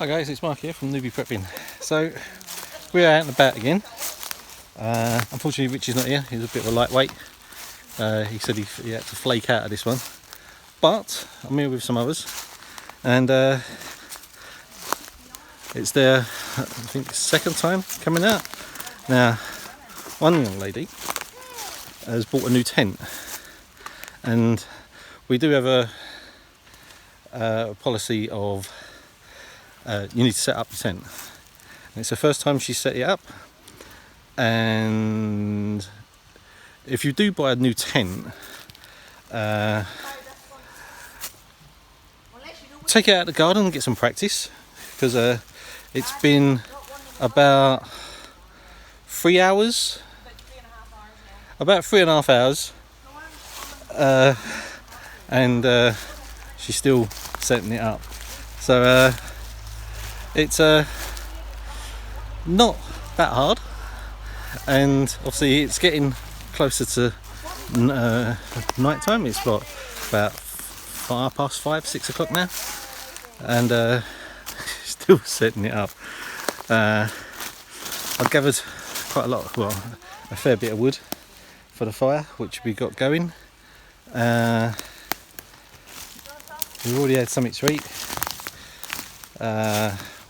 Hi guys, it's Mark here from Newbie Prepping. So we're out and about again. Unfortunately Richie's not here, he's a bit of a lightweight. He said he had to flake out of this one. But I'm here with some others. And it's their, I think, second time coming out. Now, one young lady has bought a new tent. And we do have a policy of you need to set up the tent. And it's the first time she set it up, and if you do buy a new tent, take it out of the garden and get some practice, because it's been about 3 hours, about 3.5 hours, and she's still setting it up. So it's not that hard, and obviously it's getting closer to night time. It's about 5:30, 6 o'clock now, and still setting it up. I've gathered quite a lot, well, a fair bit of wood for the fire, which we got going. We've already had something to eat.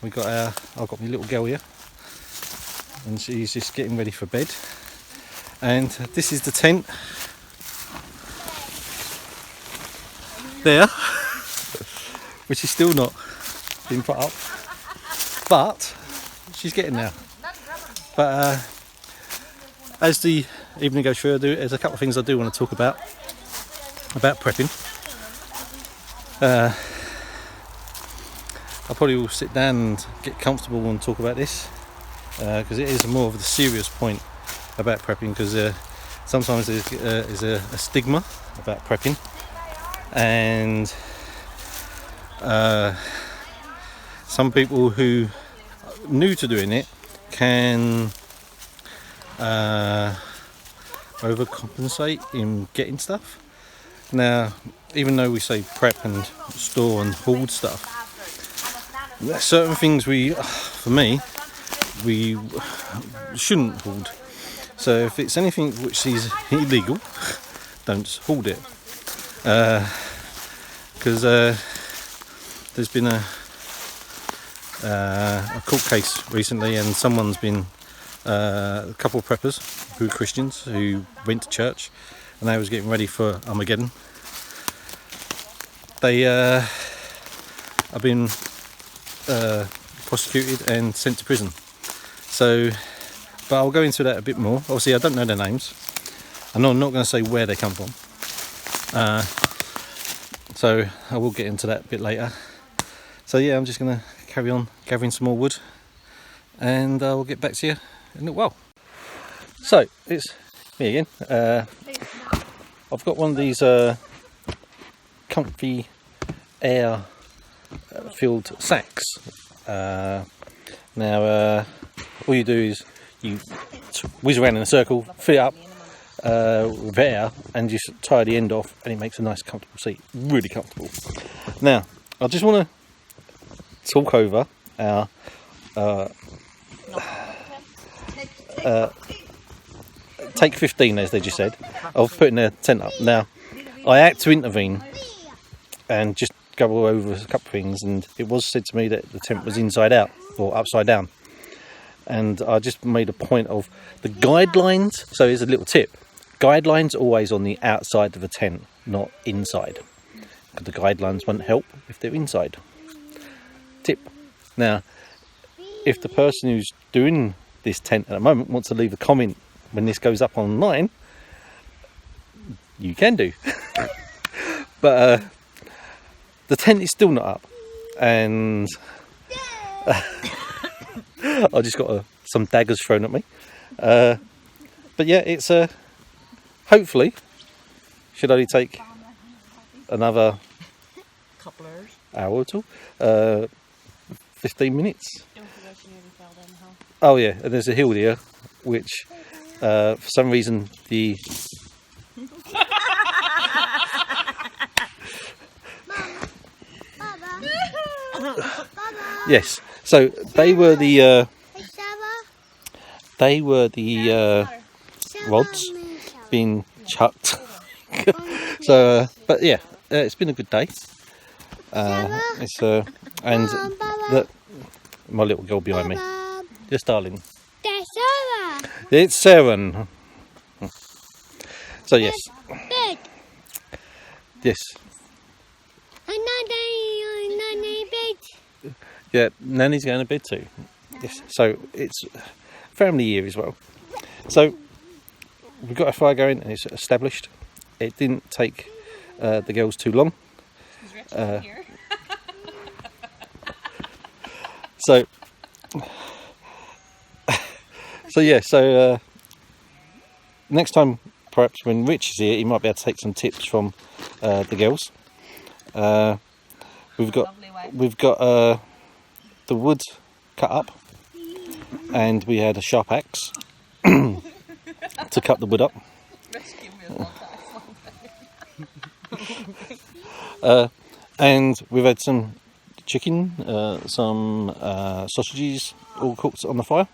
I've got my little girl here, and she's just getting ready for bed. And this is the tent there, which is still not been put up, but she's getting there. But as the evening goes through, there's a couple of things I do want to talk about prepping. I probably will sit down and get comfortable and talk about this, because it is more of the serious point about prepping, because sometimes there's a stigma about prepping, and some people who are new to doing it can overcompensate in getting stuff. Now, even though we say prep and store and hoard stuff, there's certain things we shouldn't hoard. So if it's anything which is illegal, don't hoard it. Because there's been a court case recently, and someone's been a couple of preppers who were Christians who went to church, and they was getting ready for Armageddon. They have been prosecuted and sent to prison. So, but I'll go into that a bit more. Obviously I don't know their names, and I'm not going to say where they come from, so I will get into that a bit later. So yeah, I'm just going to carry on gathering some more wood, and I'll get back to you in a little while. So it's me again. I've got one of these comfy air filled sacks. Now all you do is you whiz around in a circle, fill it up with air, and just tie the end off, and it makes a nice comfortable seat, really comfortable. Now I just want to talk over our take 15, as they just said, of putting a tent up. Now I had to intervene and just go over a couple of things, and it was said to me that the tent was inside out or upside down, and I just made a point of the guidelines. So here's a little tip: guidelines always on the outside of a tent, not inside, because the guidelines won't help if they're inside. Tip. Now if the person who's doing this tent at the moment wants to leave a comment when this goes up online, you can do. But the tent is still not up, and I just got some daggers thrown at me. But yeah, it's hopefully should only take another hour or two, 15 minutes. Oh yeah, and there's a hill there, which for some reason the Yes. So they were the rods being chucked. So, but yeah, it's been a good day. It's and my little girl behind me. Yes, darling. It's 7. So yes. Yes. Yeah, Nanny's going to bed too. Yes. So it's family year as well. So we've got a fire going and it's established. It didn't take the girls too long. So next time, perhaps when Rich is here, he might be able to take some tips from the girls. We've got the wood cut up, and we had a sharp axe to cut the wood up. And we've had some chicken, some sausages, all cooked on the fire.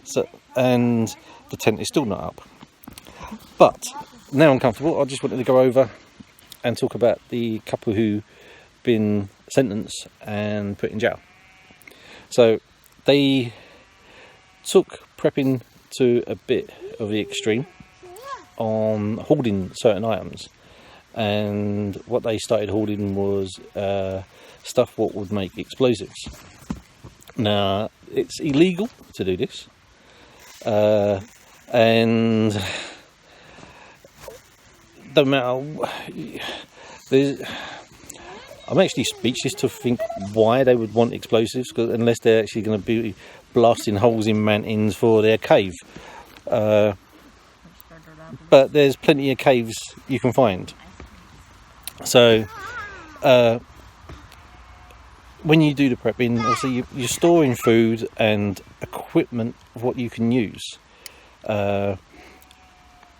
So, and the tent is still not up. But now I'm comfortable. I just wanted to go over and talk about the couple who've been sentenced and put in jail. So they took prepping to a bit of the extreme on hoarding certain items, and what they started hoarding was stuff what would make explosives. Now it's illegal to do this, and no matter, I'm actually speechless to think why they would want explosives, unless they're actually going to be blasting holes in mountains for their cave. But there's plenty of caves you can find. So when you do the prepping, obviously you're storing food and equipment of what you can use.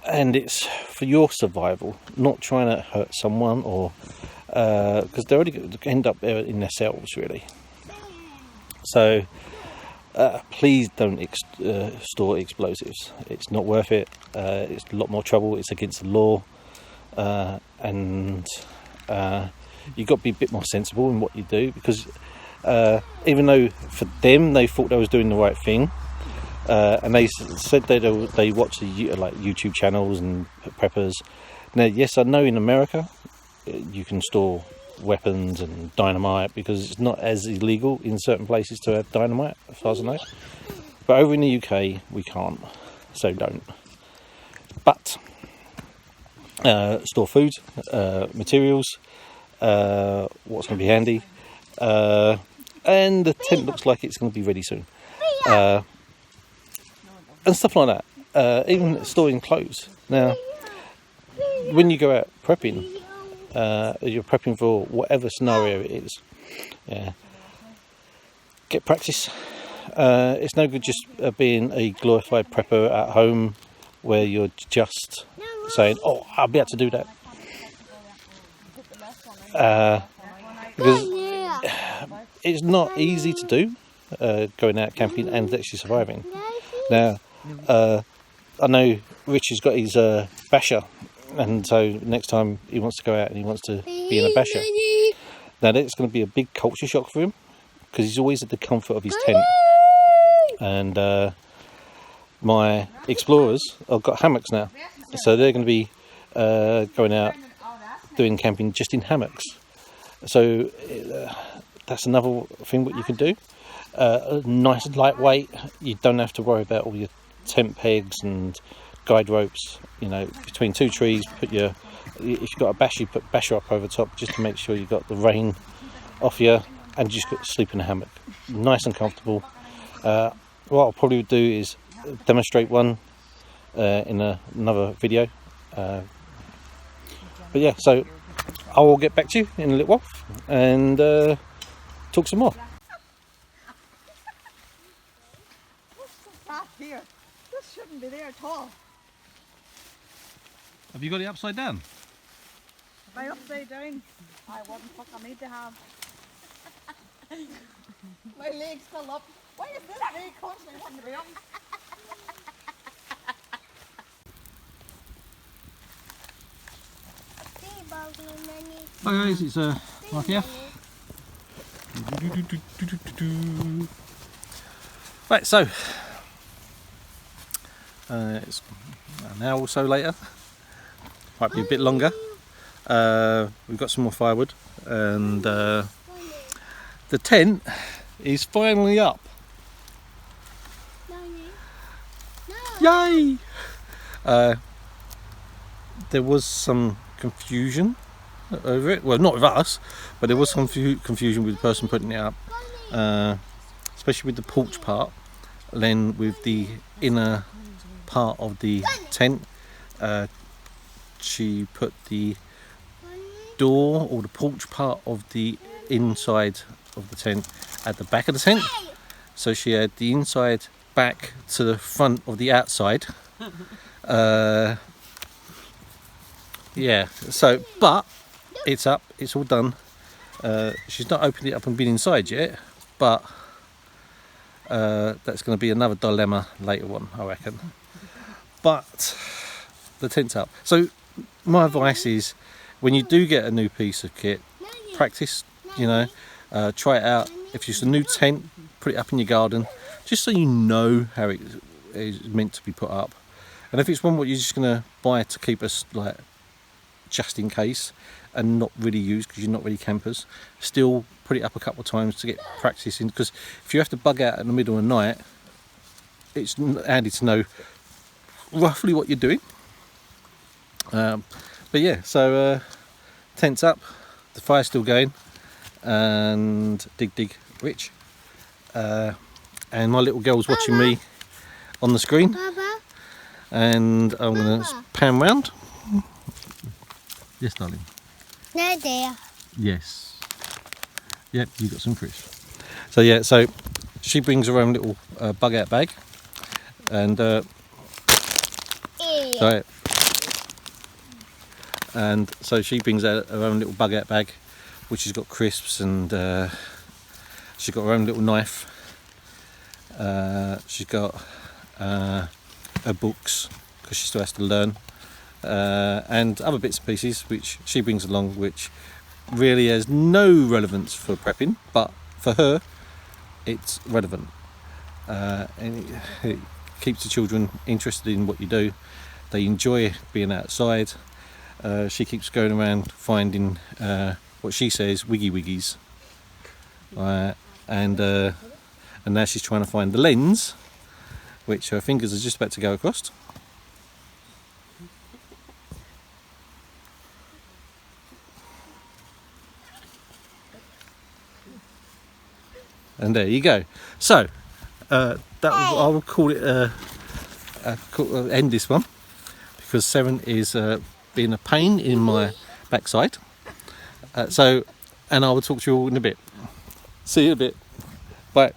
And it's for your survival, not trying to hurt someone, or because they're already going to end up there in themselves, really. So please don't store explosives. It's not worth it. It's a lot more trouble. It's against the law, and you've got to be a bit more sensible in what you do, because even though for them they thought they was doing the right thing, and they said that they watch the like YouTube channels and preppers. Now, yes, I know in America you can store weapons and dynamite, because it's not as illegal in certain places to have dynamite, as far as I know. But over in the UK we can't, so don't. But store food, materials, what's going to be handy, and the tent looks like it's going to be ready soon. And stuff like that, even storing clothes. Now, when you go out prepping, you're prepping for whatever scenario it is. Yeah. Get practice. It's no good just being a glorified prepper at home, where you're just saying, "Oh, I'll be able to do that," because it's not easy to do, going out camping and actually surviving. Now, I know Rich has got his basher, and so next time he wants to go out and he wants to be in a basher. Now that's going to be a big culture shock for him, because he's always at the comfort of his tent. And my explorers have got hammocks now, so they're going to be going out doing camping just in hammocks. So that's another thing what you can do. Nice and lightweight. You don't have to worry about all your tent pegs and guide ropes. You know, between two trees, if you've got a bash, you put basher up over top, just to make sure you got the rain off you, and just sleep in a hammock, nice and comfortable. What I'll probably do is demonstrate one in another video. But yeah, so I will get back to you in a little while and talk some more. Here, this shouldn't be there at all. Have you got it upside down? If I upside down, I wouldn't fuck I need to have. My legs fell up. Why is this leg constantly wandering around? Hi guys, it's Mark here. Right, so it's an hour or so later, might be a bit longer. We've got some more firewood, and the tent is finally up. Yay! There was some confusion over it. Well, not with us, but there was some confusion with the person putting it up, especially with the porch part. Then with the inner part of the tent, she put the door or the porch part of the inside of the tent at the back of the tent. So she had the inside back to the front of the outside. Yeah, so, but it's up, it's all done. She's not opened it up and been inside yet, but that's going to be another dilemma later on, I reckon. But the tent's up. So my advice is, when you do get a new piece of kit, practice, you know, try it out. If it's a new tent, put it up in your garden, just so you know how it is meant to be put up. And if it's one what you're just going to buy to keep us, like, just in case, and not really use because you're not really campers, still put it up a couple of times to get practice in, because if you have to bug out in the middle of the night, it's handy to know roughly what you're doing. But yeah, so tent's up, the fire's still going, and dig Rich, and my little girl's watching me on the screen, and I'm going to pan round. Yes, darling. No, dear. Yes. Yep, you got some crisps. So yeah, so she brings her own little bug out bag, and sorry, and so she brings out her own little bug out bag, which has got crisps, and she's got her own little knife. She's got her books because she still has to learn. And other bits and pieces which she brings along, which really has no relevance for prepping, but for her it's relevant, and it keeps the children interested in what you do. They enjoy being outside. She keeps going around finding what she says wiggy wiggies, and now she's trying to find the lens, which her fingers are just about to go across. And there you go. So I will call it end this one, because 7 is being a pain in my backside. And I will talk to you all in a bit. See you in a bit. Bye.